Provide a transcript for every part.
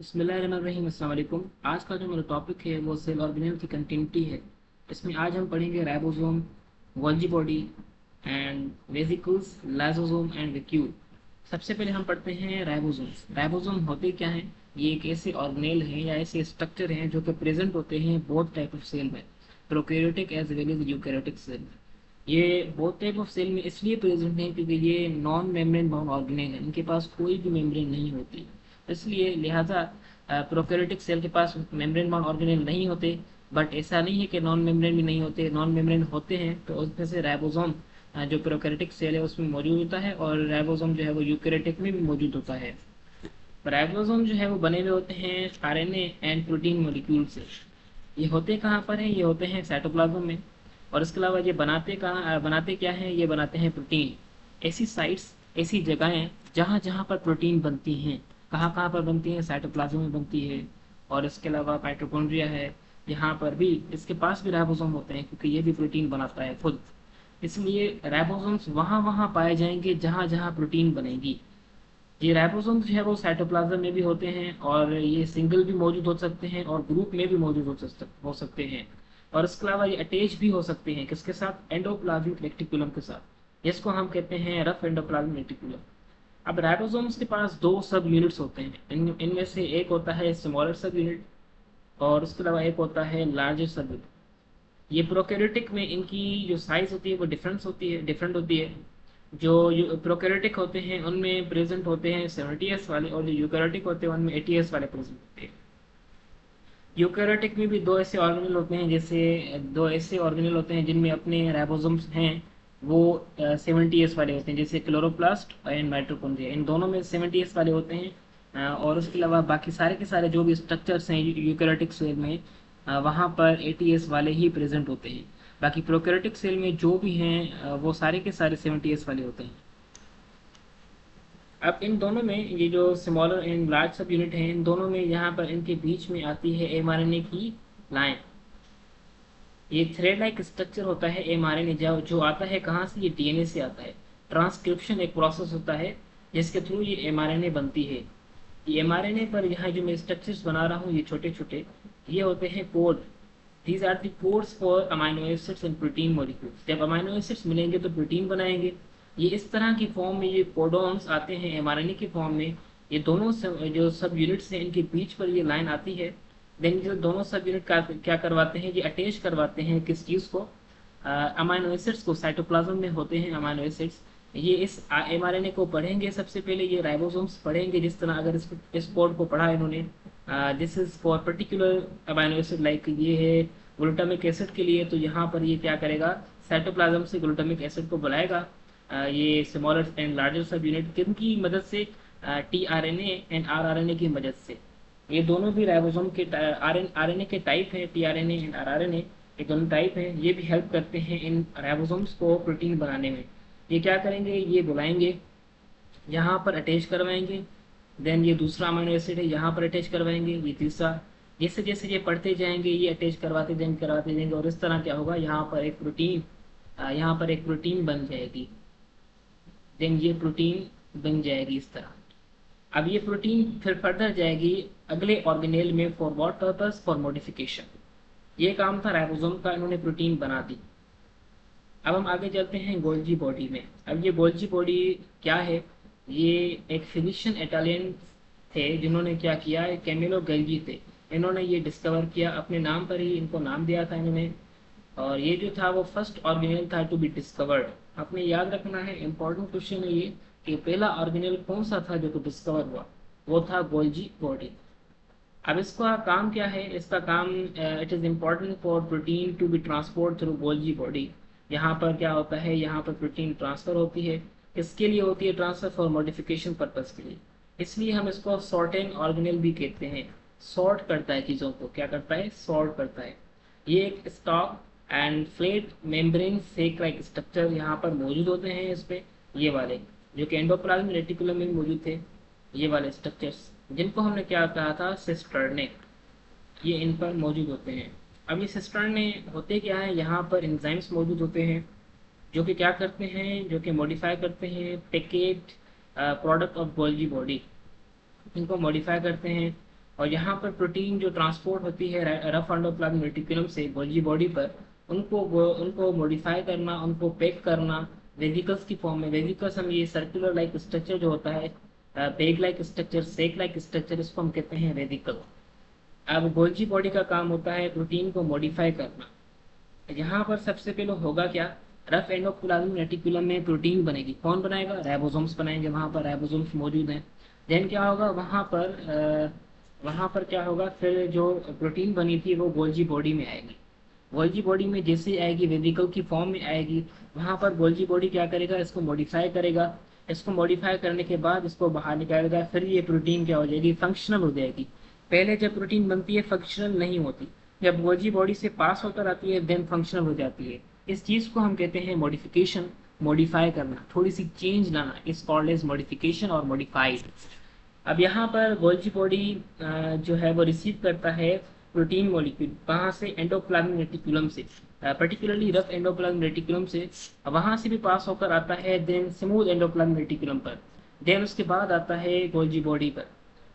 बिस्मिल्लाहिर्रहमानिर्रहीम। अस्सलाम वालेकुम। आज का जो मेरा टॉपिक है वो सेल ऑर्गेनेल की कंटिन्यूटी है। इसमें आज हम पढ़ेंगे ribosome, Golgi body and vesicles, lysosome and vacuole. सबसे पहले हम पढ़ते हैं राइबोसोम्स। राइबोसोम होते क्या हैं? ये एक ऐसे ऑर्गेनेल हैं या ऐसे स्ट्रक्चर हैं जो कि प्रेजेंट होते हैं बोथ टाइप ऑफ सेल में, prokaryotic as well as eukaryotic cell में। ये बोथ टाइप ऑफ सेल में इसलिए प्रेजेंट हैं क्योंकि ये नॉन मेम्ब्रेन बाउंड ऑर्गेनेल है, इनके पास कोई भी मेम्ब्रेन नहीं होती। इसलिए लिहाजा प्रोकैरियोटिक सेल के पास मेम्ब्रेन बाउंड ऑर्गेनेल नहीं होते। बट ऐसा नहीं है कि नॉन मेम्ब्रेन भी नहीं होते, नॉन मेम्ब्रेन होते हैं। तो उसमें से राइबोसोम जो प्रोकैरियोटिक सेल है उसमें मौजूद होता है, और राइबोसोम जो है वो यूकैरियोटिक में भी मौजूद होता है। राइबोसोम जो है वो बने हुए होते हैं आरएनए एंड प्रोटीन मॉलिक्यूल से। ये होते कहाँ पर हैं? ये होते हैं साइटोप्लाज्म में। और इसके अलावा ये बनाते क्या हैं? ये बनाते हैं प्रोटीन। ऐसी साइट्स, ऐसी जगहें जहाँ जहाँ पर प्रोटीन बनती हैं। कहाँ कहाँ पर बनती हैं? साइटोप्लाज्म में बनती है। और इसके अलावा माइटोकॉन्ड्रिया है, यहाँ पर भी इसके पास भी राइबोसोम होते हैं क्योंकि ये भी प्रोटीन बनाता है खुद। इसलिए राइबोसोम्स वहाँ वहाँ पाए जाएंगे जहाँ जहाँ प्रोटीन बनेगी। ये राइबोसोम जो है वो साइटोप्लाज्म में भी होते हैं, और ये सिंगल भी मौजूद हो सकते हैं और ग्रुप में भी मौजूद हो सकते हैं। और इसके अलावा ये अटैच भी हो सकते हैं किसके साथ? एंडोप्लाज्मिक रेटिकुलम के साथ, जिसको हम कहते हैं रफ एंडोप्लाज्मिक रेटिकुलम। अब राइबोसोम्स के पास दो सब यूनिट्स होते हैं। इनमें से एक होता है स्मॉलर सब यूनिट, और उसके अलावा एक होता है लार्जर सब यूनिट। ये प्रोकैरियोटिक में इनकी जो साइज होती है वो डिफरेंट होती है। जो प्रोकैरियोटिक होते हैं उनमें प्रेजेंट होते हैं 70s वाले, और जो यूकैरियोटिक होते हैं उनमें 80s वाले प्रेजेंट होते हैं। यूकैरियोटिक में भी दो ऐसे ऑर्गेनेल होते हैं जिनमें अपने राइबोसोम्स हैं। वो 70s वाले होते हैं, जैसे क्लोरोप्लास्ट एंड माइटोकॉन्ड्रिया, इन दोनों में 70s वाले होते हैं। और उसके अलावा बाकी सारे के सारे जो भी स्ट्रक्चर्स हैं यूकैरियोटिक सेल में, वहाँ पर 80s वाले ही प्रेजेंट होते हैं। बाकी प्रोकैरियोटिक सेल में जो भी हैं वो सारे के सारे 70s वाले होते हैं। अब इन दोनों में ये जो स्मॉलर एंड लार्ज सब यूनिट हैं, इन दोनों में यहाँ पर इनके बीच में आती है एमआरएनए की लाइन। ये थ्रेड लाइक स्ट्रक्चर होता है एमआरएनए, जो आता है कहाँ से? ये डीएनए से आता है। ट्रांसक्रिप्शन एक प्रोसेस होता है जिसके थ्रू ये एमआरएनए बनती है। ये एमआरएनए पर यहाँ जो मैं स्ट्रक्चर्स बना रहा हूँ ये छोटे छोटे, ये होते हैं code. These are the codes for amino acids and protein molecules. जब अमाइनो एसिड्स मिलेंगे तो प्रोटीन बनाएंगे। ये इस तरह की फॉर्म में ये कोडॉन्स आते हैं एमआरएनए की फॉर्म में। ये दोनों जो सब यूनिट्स हैं इनके बीच पर ये लाइन आती है। देन जो दोनों सब यूनिट क्या करवाते हैं? ये अटैच करवाते हैं किस चीज़ को? अमाइनो एसिड्स को। साइटोप्लाज्म में होते हैं अमाइनो एसिड्स। ये इस एमआरएनए को पढ़ेंगे। सबसे पहले ये राइबोसोम्स पढ़ेंगे। जिस तरह अगर इस कोड को पढ़ा इन्होंने, this is for particular amino acid, like ये है ग्लूटामिक एसिड के लिए, तो यहाँ पर ये क्या करेगा? साइटोप्लाज्म से ग्लूटामिक एसिड को बुलाएगा। ये स्मॉलर एंड लार्जर सब यूनिट किनकी मदद से? टीआरएनए एंड आरआरएनए की मदद से। ये दोनों भी राइबोसोम के आरएनए के टाइप हैं, टीआरएनए एंड आरआरएनए। ये दोनों टाइप हैं, ये भी हेल्प करते हैं इन राइबोसोम्स को प्रोटीन बनाने में। ये क्या करेंगे? ये बुलाएंगे, यहाँ पर अटैच करवाएंगे। देन ये दूसरा अमीनो एसिड है, यहाँ पर अटैच करवाएंगे, ये तीसरा। जैसे जैसे ये पढ़ते जाएंगे ये अटैच करवाते जाएंगे, और इस तरह क्या होगा? यहाँ पर एक प्रोटीन बन जाएगी। देन ये प्रोटीन बन जाएगी इस तरह। अब ये प्रोटीन फिर फर्दर जाएगी अगले ऑर्गेनेल में। For what purpose? For modification. ये काम था राइबोसोम का, इन्होंने प्रोटीन बना दी। अब हम आगे चलते हैं गोल्जी बॉडी में। अब ये गोल्जी बॉडी क्या है? ये एक फिजिशियन इटालियन थे जिन्होंने क्या किया, कैमिलो गल्जी थे। इन्होंने ये डिस्कवर किया, अपने नाम पर ही इनको नाम दिया था इन्होंने। और ये जो था वो फर्स्ट ऑर्गेनेल था टू बी डिस्कवर्ड। आपने याद रखना है, इंपॉर्टेंट क्वेश्चन है ये, कि पहला ऑर्गेनेल कौन सा था जो डिस्कवर हुआ? वो था गोल्जी बॉडी। अब इसका काम क्या है? इसका काम, it is important for protein to be transport through Golgi body. यहाँ पर क्या होता है? यहाँ पर प्रोटीन ट्रांसफर होती है। किसके लिए होती है ट्रांसफर? फॉर मॉडिफिकेशन पर्पज के लिए। इसलिए हम इसको सॉर्टेन ऑर्गेनेल भी कहते हैं। सॉर्ट करता है चीज़ों को, क्या करता है? सॉर्ट करता है। ये एक stack and flat membrane sac like structure यहाँ पर मौजूद होते हैं इस पे, ये वाले, जो कि एंडोप्लाज्मिक रेटिकुलम में मौजूद थे। ये वाले स्ट्रक्चर्स जिनको हमने क्या कहा था? सिस्टर्ने, ये इन पर मौजूद होते हैं। अब ये सिस्टर्ने होते क्या है? यहाँ पर एंजाइम्स मौजूद होते हैं जो कि क्या करते हैं? जो कि मॉडिफाई करते हैं packet product of Golgi body. इनको मॉडिफाई करते हैं। और यहाँ पर प्रोटीन जो ट्रांसपोर्ट होती है रफ एंडोप्लाज्मिक रेटिकुलम से गोल्जी बॉडी पर, उनको मॉडिफाई करना, उनको पैक करना वेसिकल्स की फॉर्म में। वेसिकल्स हम ये सर्कुलर लाइक स्ट्रक्चर जो होता है, पेग लाइक स्ट्रक्चर, सेक लाइक स्ट्रक्चर, इसको हम कहते हैं वेसिकल। अब गोल्जी बॉडी का काम होता है प्रोटीन को मॉडिफाई करना। यहाँ पर सबसे पहले होगा क्या, रफ एंडोप्लाज्मिक रेटिकुलम में प्रोटीन बनेगी। कौन बनाएगा? राइबोसोम्स बनाएंगे, वहाँ पर राइबोसोम्स मौजूद हैं। देन क्या होगा वहाँ पर क्या होगा, फिर जो प्रोटीन बनी थी वो गोल्जी बॉडी में आएगी। गोल्जी बॉडी में जैसे ही आएगी वेसिकल की फॉर्म में आएगी, वहाँ पर गोल्जी बॉडी क्या करेगा, इसको मॉडिफाई करेगा। इसको मॉडिफाई करने के बाद इसको बाहर निकालेगा, फिर ये प्रोटीन क्या हो जाएगी, फंक्शनल हो जाएगी। पहले जब प्रोटीन बनती है फंक्शनल नहीं होती, जब गोल्जी बॉडी से पास होकर आती है देन फंक्शनल हो जाती है। इस चीज़ को हम कहते हैं मॉडिफिकेशन, मॉडिफाई करना, थोड़ी सी चेंज लाना, इस कॉल्ड एज मॉडिफिकेशन और मॉडिफाइड। अब यहाँ पर गोल्जी बॉडी जो है वो रिसीव करता है प्रोटीन मॉलिक्यूल, कहाँ से? एंडोप्लाज्मिक रेटिकुलम से, पर्टिकुलरली रफ एंडोप्लाज्मिक रेटिकुलम से। वहाँ से भी पास होकर आता है देन स्मूथ एंडोप्लाज्मिक रेटिकुलम पर, देन उसके बाद आता है गोल्जी बॉडी पर।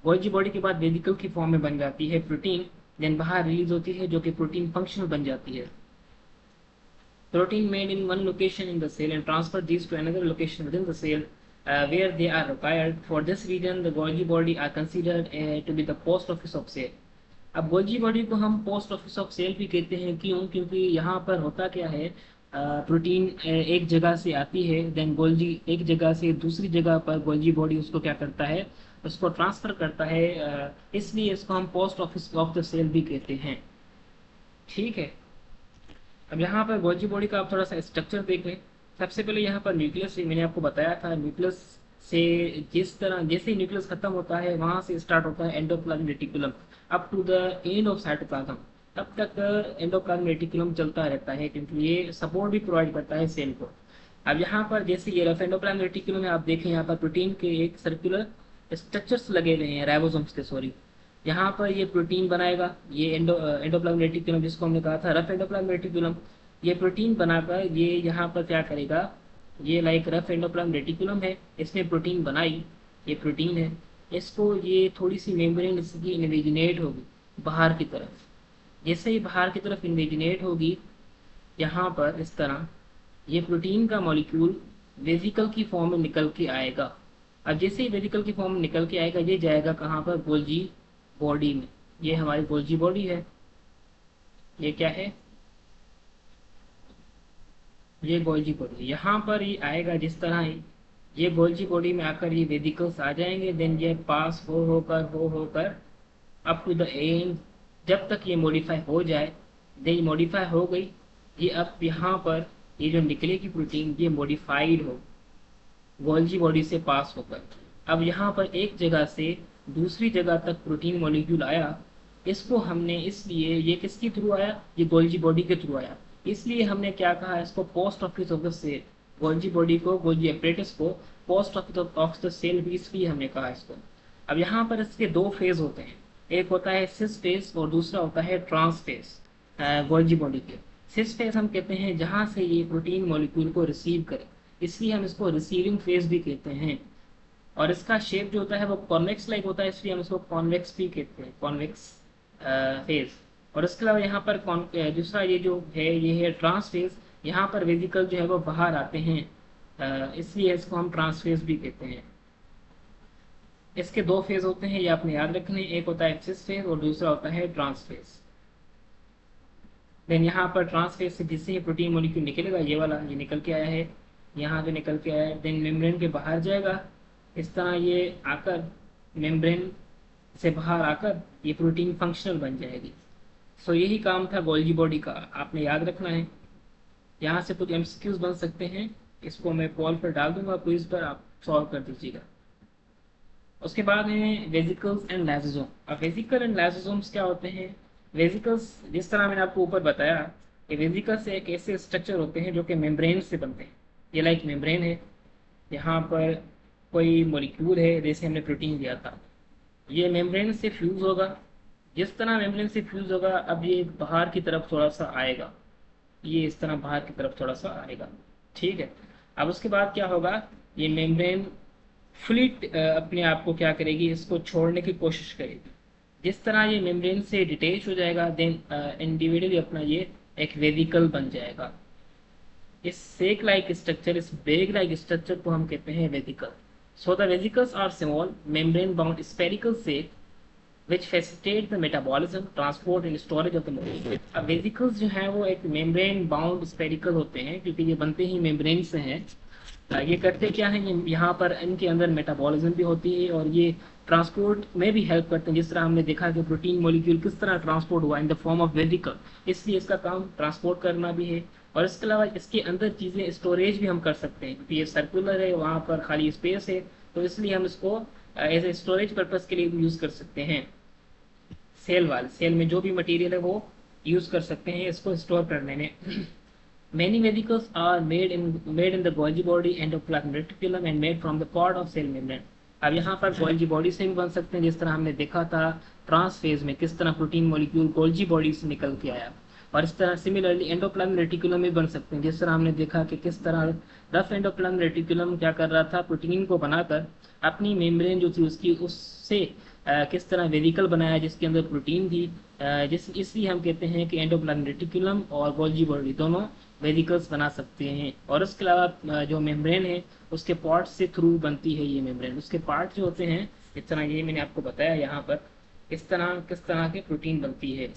गोल्जी बॉडी के बाद वेसिकल की फॉर्म में बन जाती है प्रोटीन, देन बाहर रिलीज होती है जो कि प्रोटीन फंक्शनल बन जाती है। Protein made in one location in the cell and transfer these to another location within the cell where they are required. For this reason, the Golgi body are considered to be the post office of cell. अब Golgi body को हम post office of cell भी कहते हैं। क्यों? क्योंकि यहाँ पर होता क्या है, प्रोटीन एक जगह से आती है, देन गोल्जी एक जगह से दूसरी जगह पर गोल्जी बॉडी उसको क्या करता है, उसको ट्रांसफर करता है, इसलिए इसको हम post office of the cell भी कहते हैं। ठीक है। अब यहाँ पर गोल्जी बॉडी का आप थोड़ा सा स्ट्रक्चर देख लें। सबसे पहले यहाँ पर न्यूक्लियस, मैंने आपको बताया था, न्यूक्लियस से जिस तरह जैसे ही न्यूक्लियस खत्म होता है वहां से स्टार्ट होता है endoplasmic reticulum up to the end of cytoplasm. तब तक एंडोप्लाज्मिक रेटिकुलम चलता रहता है क्योंकि ये सपोर्ट भी प्रोवाइड करता है सेल को। अब यहाँ पर जैसे ये रफ एंडोप्लाज्मिक रेटिकुलम में आप देखें, यहाँ पर प्रोटीन के एक सर्कुलर स्ट्रक्चर्स लगे हुए हैं, राइबोसोम्स के, सॉरी। यहाँ पर ये प्रोटीन बनाएगा, ये एंडोप्लाज्मिक रेटिकुलम जिसको हमने कहा था रफ एंडोप्लाज्मिक रेटिकुलम, ये प्रोटीन बनाकर ये यहाँ पर क्या करेगा, ये लाइक रफ एंडोप्लाज्मिक रेटिकुलम है, इसने प्रोटीन बनाई, ये प्रोटीन है, इसको ये थोड़ी सी मेम्ब्रेन इसकी इन्वेजिनेट होगी बाहर की तरफ। जैसे ही बाहर की तरफ इन्वेजिनेट होगी, यहाँ पर इस तरह ये प्रोटीन का मॉलिक्यूल वेसिकल की फॉर्म में निकल के आएगा। अब जैसे ही वेसिकल की फॉर्म में निकल के आएगा, ये जाएगा कहाँ पर, गोल्जी बॉडी में। ये हमारी गोल्जी बॉडी है, ये क्या है, ये गोल्जी बॉडी। यहाँ पर ये आएगा जिस तरह ही, ये गोल्जी बॉडी में आकर ये वेसिकल्स आ जाएंगे, देन ये पास हो होकर अप टू द एंड, जब तक ये मॉडिफाई हो जाए। देन मॉडिफाई हो गई, ये अब यहाँ पर ये जो निकलेगी प्रोटीन, ये मॉडिफाइड हो गोल्जी बॉडी से पास होकर। अब यहाँ पर एक जगह से दूसरी जगह तक प्रोटीन मॉलिक्यूल आया, इसको हमने इसलिए, ये किसके थ्रू आया, ये गोल्जी बॉडी के थ्रू आया, इसलिए हमने क्या कहा, इसको post office of the cell. Golgi body को, गोल्जी एपरेटस को post office of the cell भी इसलिए हमने कहा इसको। अब यहाँ पर इसके दो फेज होते हैं, एक होता है सिस फेज और दूसरा होता है ट्रांस फेज। गोल्जी बॉडी के सिस फेज हम कहते हैं जहाँ से ये प्रोटीन मॉलिक्यूल को रिसीव करे, इसलिए हम इसको रिसीविंग फेज भी कहते हैं। और इसका शेप जो होता है वो कॉन्वेक्स लाइक होता है, इसलिए हम इसको कॉन्वेक्स भी कहते हैं, कॉन्वेक्स फेज। और इसके अलावा यहाँ पर दूसरा ये जो है, ये है ट्रांस फेज। यहाँ पर वेसिकल जो है वो बाहर आते हैं, इसलिए इसको हम ट्रांस फेज भी कहते हैं। इसके दो फेज होते हैं, ये आपने याद रखने, एक होता है सिस फेज और दूसरा होता है ट्रांस फेज। देन यहाँ पर ट्रांस फेज से जिससे ही प्रोटीन मॉलिक्यूल निकलेगा, ये वाला ये निकल के आया है, यहाँ जो निकल के आया है, देन मेम्ब्रेन के बाहर जाएगा, इस तरह ये आकर मेम्ब्रेन से बाहर आकर ये प्रोटीन फंक्शनल बन जाएगी। सो यही काम था गोल्जी बॉडी का, आपने याद रखना है। यहाँ से कुछ एमसीक्यूज बन सकते हैं, इसको मैं पोल पर डाल दूंगा, क्विज पर आप सॉल्व कर दीजिएगा। उसके बाद है वेसिकल्स एंड लाइसोसोम। अब वेसिकल एंड लाइसोसोम्स क्या होते हैं? वेसिकल्स, जिस तरह मैंने आपको ऊपर बताया, ये वेसिकल्स एक ऐसे स्ट्रक्चर होते हैं जो कि मेम्ब्रेन से बनते हैं। ये लाइक मेम्ब्रेन है, यहाँ पर कोई मॉलिक्यूल है, जैसे हमने प्रोटीन लिया था, ये मेम्ब्रेन से फ्यूज होगा। जिस तरह मेम्ब्रेन से फ्यूज होगा, अब ये बाहर की तरफ थोड़ा सा आएगा, ये इस तरह बाहर की तरफ थोड़ा सा आएगा, ठीक है। अब उसके बाद क्या होगा, ये मेम्ब्रेन फुली अपने आप को क्या करेगी, इसको छोड़ने की कोशिश करेगी। जिस तरह ये मेम्ब्रेन से डिटेच हो जाएगा, देन इंडिविजुअली अपना ये एक वेसिकल बन जाएगा। इस सेक लाइक स्ट्रक्चर, इस बेग लाइक स्ट्रक्चर को हम कहते हैं vesicle. So the vesicles are small membrane bound spherical sac which facilitate the metabolism, transport and storage of the molecule। अब वेसिकल्स जो हैं वो एक मेम्ब्रेन बाउंड स्पेरिकल होते हैं, क्योंकि ये बनते ही मेम्ब्रेन से हैं। ये करते क्या है, ये यहाँ पर इनके अंदर मेटाबॉलिज्म भी होती है और ये ट्रांसपोर्ट में भी हेल्प करते हैं। जिस तरह हमने देखा कि प्रोटीन मॉलिक्यूल किस तरह ट्रांसपोर्ट हुआ in the form of vesicle, इसलिए इसका काम ट्रांसपोर्ट करना भी है। और इसके अलावा इसके अंदर चीज़ें स्टोरेज भी हम कर सकते हैं, क्योंकि ये सर्कुलर है, वहाँ पर खाली स्पेस है, तो इसलिए हम इसको एज ए स्टोरेज पर्पज के लिए भी यूज़ कर सकते हैं। सेल में जो भी मटेरियल है वो यूज कर सकते हैं इसको स्टोर करने में। Many vesicles are made in the Golgi body endoplasmic reticulum and made from the pod of cell membrane। अब यहाँ पर गोल्जी बॉडी से भी बन सकते हैं, जिस तरह हमने देखा था ट्रांस फेज में किस तरह प्रोटीन मॉलिक्यूल गोल्जी बॉडी से निकल के आया। और इस तरह सिमिलरली एंडोप्लाज्मिक रेटिकुलम में बन सकते हैं, जिस तरह हमने देखा कि किस तरह रफ एंडोप्लाज्मिक रेटिकुलम क्या कर रहा था, प्रोटीन को बनाकर अपनी मेम्ब्रेन जो थी उसकी उससे किस तरह वेसिकल बनाया जिसके अंदर प्रोटीन थी। जिस इसलिए हम कहते हैं कि एंडोप्लाज्मिक रेटिकुलम और गोल्जी बॉडी दोनों वेसिकल्स बना सकते हैं। और उसके अलावा जो मेम्ब्रेन है उसके पार्ट से थ्रू बनती है ये मेम्ब्रेन। उसके पार्ट जो होते हैं, इस तरह ये मैंने आपको बताया यहाँ पर किस तरह के प्रोटीन बनती है।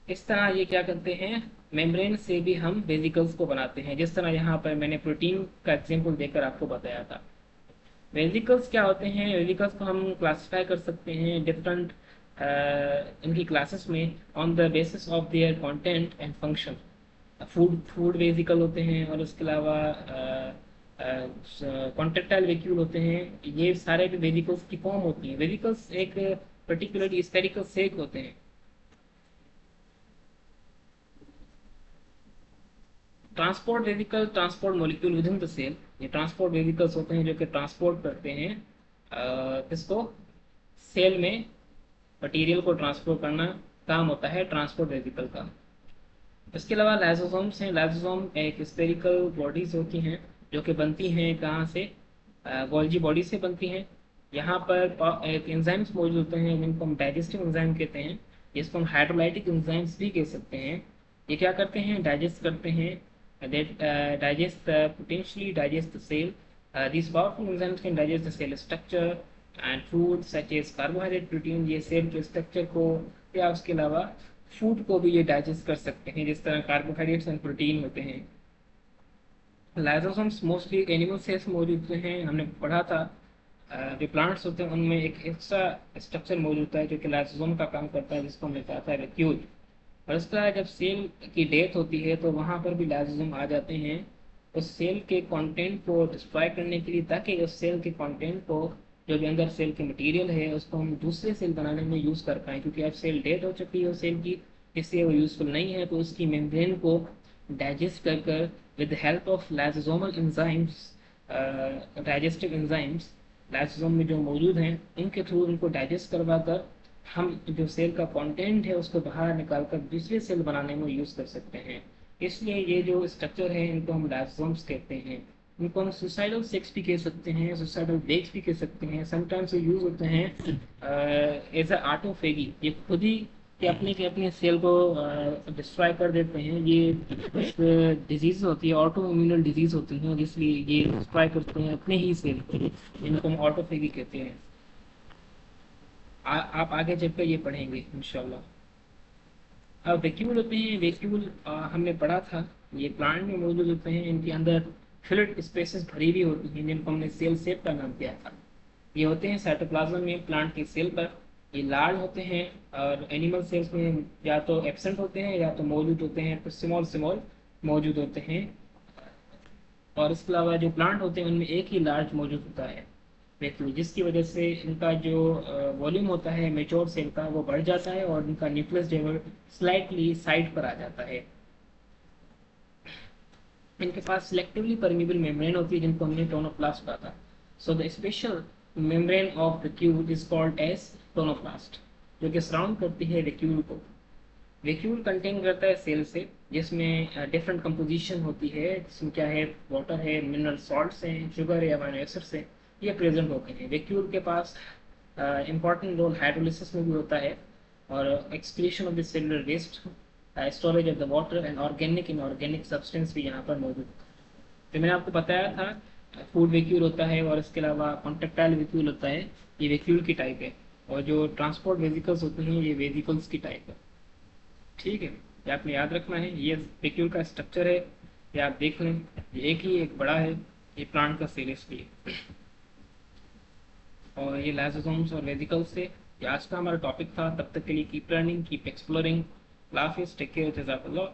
इस तरह ये क्या करते हैं, मेम्ब्रेन से भी हम वेसिकल्स को बनाते हैं, जिस तरह यहाँ पर मैंने प्रोटीन का एग्जाम्पल देकर आपको बताया था। वेसिकल्स क्या होते हैं, वेसिकल्स को हम क्लासिफाई कर सकते हैं डिफरेंट इनकी क्लासेस में on the basis of their content and function. Food vesicle होते हैं और उसके अलावा कॉन्ट्रेक्टाइल वेक्यूल होते हैं। ये सारे भी वेसिकल्स की फॉर्म होती हैं। वेसिकल्स एक पर्टिकुलरली स्फेरिकल शेप होते हैं। Transport vesicle, transport molecule within the cell. ये ट्रांसपोर्ट वेसिकल्स होते हैं जो कि ट्रांसपोर्ट करते हैं इसको सेल में मटेरियल को ट्रांसपोर्ट करना काम होता है ट्रांसपोर्ट वेसिकल का। इसके अलावा लाइसोसोम्स हैं। लाइसोसोम एक स्फेरिकल बॉडीज होती हैं जो कि बनती हैं कहाँ से, गोल्जी बॉडी से बनती हैं। यहाँ पर एक एंजाइम्स मौजूद होते हैं जिनको हम डाइजेस्टिव एंजाइम कहते हैं, जिसको हम हाइड्रोलाइटिक एंजाइम्स भी कह सकते हैं। ये क्या करते हैं, डाइजेस्ट करते हैं, potentially digest the cell। These powerful enzymes can digest the cell structure and food such as carbohydrate, protein। ये सेल के स्ट्रक्चर को या उसके अलावा फूड को भी ये डाइजेस्ट कर सकते हैं, जिस तरह कार्बोहाइड्रेट्स एंड प्रोटीन होते हैं। लाइसोसोम्स मोस्टली एनिमल सेल्स मौजूद होते हैं। हमने पढ़ा था जो प्लांट्स होते हैं उनमें एक एक्स्ट्रा स्ट्रक्चर मौजूद होता है जो कि लाइसोसोम का काम करता है, जिसको हमने कहा था वैक्यूल। और इस तरह जब सेल की डेथ होती है तो वहाँ पर भी लाइसोसोम आ जाते हैं उस सेल के कंटेंट को डिस्ट्रॉय करने के लिए, ताकि उस सेल के कंटेंट को, जो भी अंदर सेल के मटेरियल है, उसको हम दूसरे सेल बनाने में यूज़ कर पाएँ। क्योंकि अब सेल डेथ हो चुकी है उस सेल की, इससे वो यूज़फुल नहीं है, तो उसकी मेम्ब्रेन को डाइजेस्ट कर with help of lysosomal enzymes, digestive enzymes lysosome में जो मौजूद हैं, इनके थ्रू इनको डाइजेस्ट करवा कर हम जो सेल का कंटेंट है उसको बाहर निकाल कर दूसरे सेल बनाने में यूज़ कर सकते हैं। इसलिए ये जो स्ट्रक्चर है इनको हम लाइसोसोम्स कहते हैं। इनको हम सुसाइडल सेक्स भी कह सकते हैं, सुसाइडल बेग्स भी कह सकते हैं। समटाइम्स ये यूज़ होते हैं एज अ ऑटोफेगी। ये खुद ही कि अपने सेल को डिस्ट्रॉय कर देते हैं। ये डिजीज होती है, ऑटो इम्यूनल डिजीज होती है, इसलिए ये डिस्ट्रॉय करते हैं अपने ही सेल को, इनको हम ऑटोफेगी कहते हैं। आप आगे चलकर ये पढ़ेंगे इंशाल्लाह। अब वैक्यूल होते हैं, वैक्यूल हमने पढ़ा था, ये प्लांट में मौजूद होते हैं। इनके अंदर फ्लूइड स्पेसेस भरी हुई होती हैं जिनको हमने सेल शेप का नाम दिया था। ये होते हैं साइटोप्लाज्म में प्लांट के सेल पर। ये लार्ज होते हैं और एनिमल सेल्स में या तो एब्सेंट होते हैं या तो मौजूद होते हैं, तो स्मॉल स्मॉल मौजूद होते हैं। और इसके अलावा जो प्लांट होते हैं उनमें एक ही लार्ज मौजूद होता है वैक्यूल, जिसकी वजह से इनका जो वॉल्यूम होता है मेच्योर सेल का वो बढ़ जाता है और इनका न्यूक्लियस जो है स्लाइटली साइड पर आ जाता है। इनके पास सिलेक्टिवली परमिएबल मेम्ब्रेन होती है जिनको हमने टोनोप्लास्ट कहा था। So the special membrane of vacuole is called as tonoplast, जो कि सराउंड करती है वैक्यूल को। वैक्यूल कंटेन करता है सेल से, जिसमें डिफरेंट कंपोजिशन होती है, जिसमें क्या है, वाटर है, मिनरल सॉल्ट्स हैं, शुगर है, अमाइनो एसिड्स हैं, ये प्रेजेंट होते हैं। वैक्यूल के पास इम्पॉर्टेंट रोल हाइड्रोलिसिस में भी होता है, और excretion of the cellular waste, storage of the water and organic inorganic substance भी यहाँ पर मौजूद है। तो मैंने आपको बताया था फूड वैक्यूल होता है, और इसके अलावा कॉन्ट्रेक्टाइल वैक्यूल होता है, ये वैक्यूल की टाइप है, और जो ट्रांसपोर्ट वेजिकल्स होते हैं ये वेजिकल्स की टाइप है। ठीक है, ये आपने याद रखना है। ये वैक्यूल का स्ट्रक्चर है, ये आप देख लें, ये एक ही एक बड़ा है, ये प्लांट का सेल इसलिए, और ये लाइसोसोम्स और वेजिकल्स थे। ये आज का हमारा टॉपिक था। तब तक के लिए कीप लर्निंग, कीप एक्सप्लोरिंग। लाफिज, टेक केयर, जज़ाकल्लाह।